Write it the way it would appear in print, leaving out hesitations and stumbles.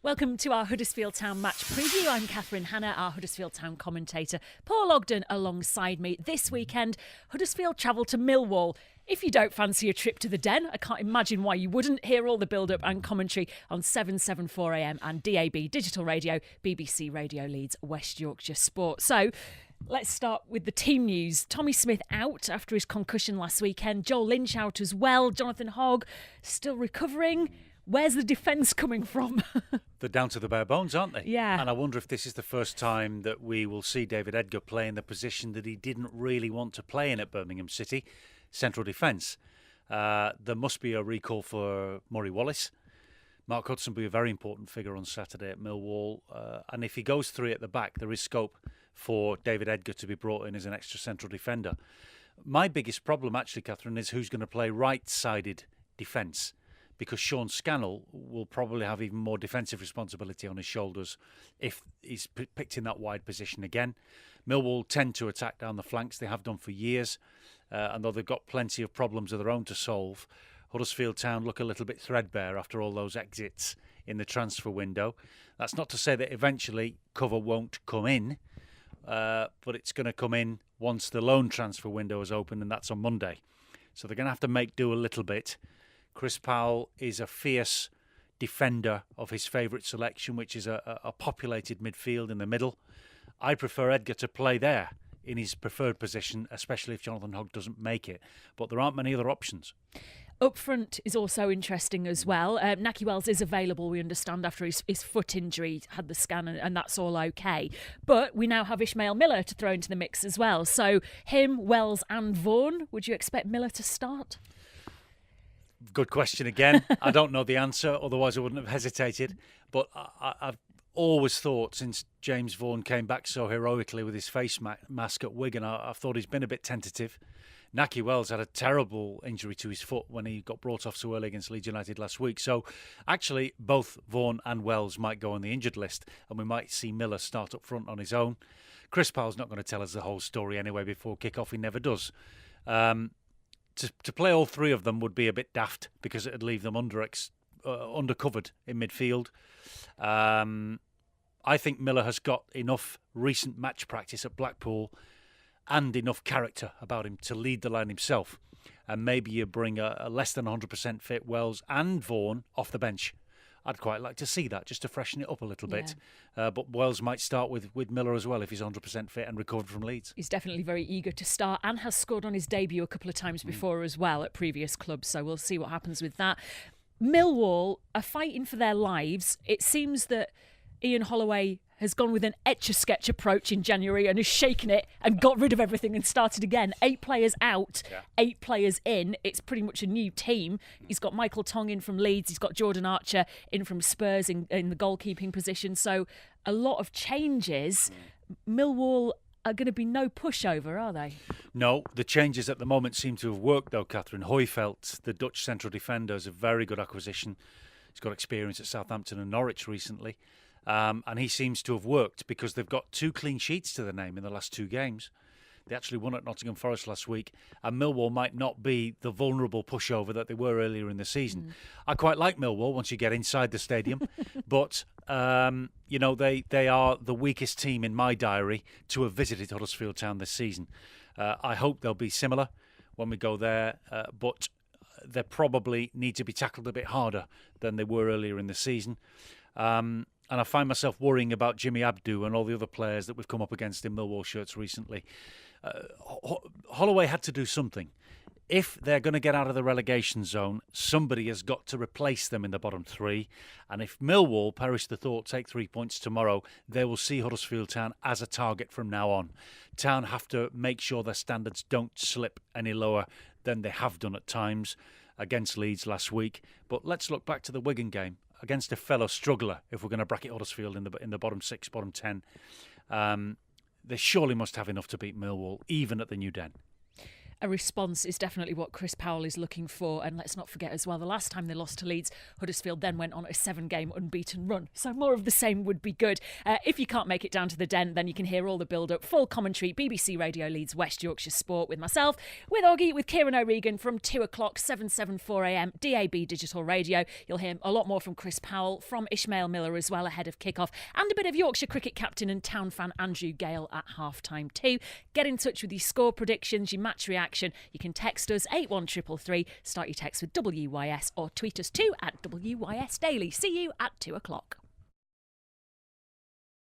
Welcome to our Huddersfield Town match preview. I'm Katherine Hannah, our Huddersfield Town commentator. Paul Ogden alongside me. This weekend, Huddersfield travel to Millwall. If you don't fancy a trip to the Den, I can't imagine why you wouldn't. Hear all the build-up and commentary on 774am and DAB Digital Radio, BBC Radio Leeds, West Yorkshire Sport. So, let's start with the team news. Tommy Smith out after his concussion last weekend. Joel Lynch out as well. Jonathan Hogg still recovering. Where's the defence coming from? They're down to the bare bones, aren't they? Yeah. And I wonder if this is the first time that we will see David Edgar play in the position that he didn't really want to play in at Birmingham City, central defence. There must be a recall for Murray Wallace. Mark Hudson will be a very important figure on Saturday at Millwall. And if he goes three at the back, there is scope for David Edgar to be brought in as an extra central defender. My biggest problem, actually, Catherine, is who's going to play right-sided defence, because Sean Scannell will probably have even more defensive responsibility on his shoulders if he's picked in that wide position again. Millwall tend to attack down the flanks. They have done for years. And though they've got plenty of problems of their own to solve, Huddersfield Town look a little bit threadbare after all those exits in the transfer window. That's not to say that eventually cover won't come in, but it's going to come in once the loan transfer window is open, and that's on Monday. So they're going to have to make do a little bit. Chris Powell is a fierce defender of his favourite selection, which is a populated midfield in the middle. I prefer Edgar to play there in his preferred position, especially if Jonathan Hogg doesn't make it. But there aren't many other options. Up front is also interesting as well. Naki Wells is available, we understand, after his foot injury, had the scan and that's all okay. But we now have Ishmael Miller to throw into the mix as well. So him, Wells and Vaughan, would you expect Miller to start? Good question again. I don't know the answer, otherwise I wouldn't have hesitated. But I've always thought, since James Vaughan came back so heroically with his face mask at Wigan, I've thought he's been a bit tentative. Naki Wells had a terrible injury to his foot when he got brought off so early against Leeds United last week. So actually both Vaughan and Wells might go on the injured list, and we might see Miller start up front on his own. Chris Powell's not going to tell us the whole story anyway before kick-off. He never does. To play all three of them would be a bit daft, because it would leave them undercovered in midfield. I think Miller has got enough recent match practice at Blackpool and enough character about him to lead the line himself. And maybe you bring a less than 100% fit Wells and Vaughan off the bench. I'd quite like to see that, just to freshen it up a little bit. But Wells might start with Miller as well if he's 100% fit and recovered from Leeds. He's definitely very eager to start and has scored on his debut a couple of times before as well at previous clubs. So we'll see what happens with that. Millwall are fighting for their lives. It seems that Ian Holloway has gone with an etch-a-sketch approach in January and has shaken it and got rid of everything and started again. 8 players out, 8 players in. It's pretty much a new team. He's got Michael Tong in from Leeds. He's got Jordan Archer in from Spurs in the goalkeeping position. So a lot of changes. Millwall are going to be no pushover, are they? No, the changes at the moment seem to have worked, though, Catherine. Hooijveld, the Dutch central defender, is a very good acquisition. He's got experience at Southampton and Norwich recently. And he seems to have worked, because they've got 2 clean sheets to their name in the last 2 games. They actually won at Nottingham Forest last week, and Millwall might not be the vulnerable pushover that they were earlier in the season. I quite like Millwall once you get inside the stadium, but they are the weakest team in my diary to have visited Huddersfield Town this season. I hope they'll be similar when we go there, but they probably need to be tackled a bit harder than they were earlier in the season. And I find myself worrying about Jimmy Abdu and all the other players that we've come up against in Millwall shirts recently. Holloway had to do something. If they're going to get out of the relegation zone, somebody has got to replace them in the bottom 3. And if Millwall, perish the thought, take 3 points tomorrow, they will see Huddersfield Town as a target from now on. Town have to make sure their standards don't slip any lower than they have done at times against Leeds last week. But let's look back to the Wigan game against a fellow struggler, if we're going to bracket Huddersfield in the bottom 6, bottom 10. They surely must have enough to beat Millwall, even at the New Den. A response is definitely what Chris Powell is looking for. And let's not forget as well, the last time they lost to Leeds, Huddersfield then went on a 7-game unbeaten run. So more of the same would be good. If you can't make it down to the Den, then you can hear all the build-up, full commentary, BBC Radio Leeds West Yorkshire Sport with myself, with Oggy, with Kieran O'Regan from 2 o'clock, 774am, DAB Digital Radio. You'll hear a lot more from Chris Powell, from Ishmael Miller as well ahead of kick-off, and a bit of Yorkshire cricket captain and Town fan Andrew Gale at half-time too. Get in touch with your score predictions, your match reaction. You can text us 81333, start your text with WYS, or tweet us too at WYS Daily. See you at 2 o'clock.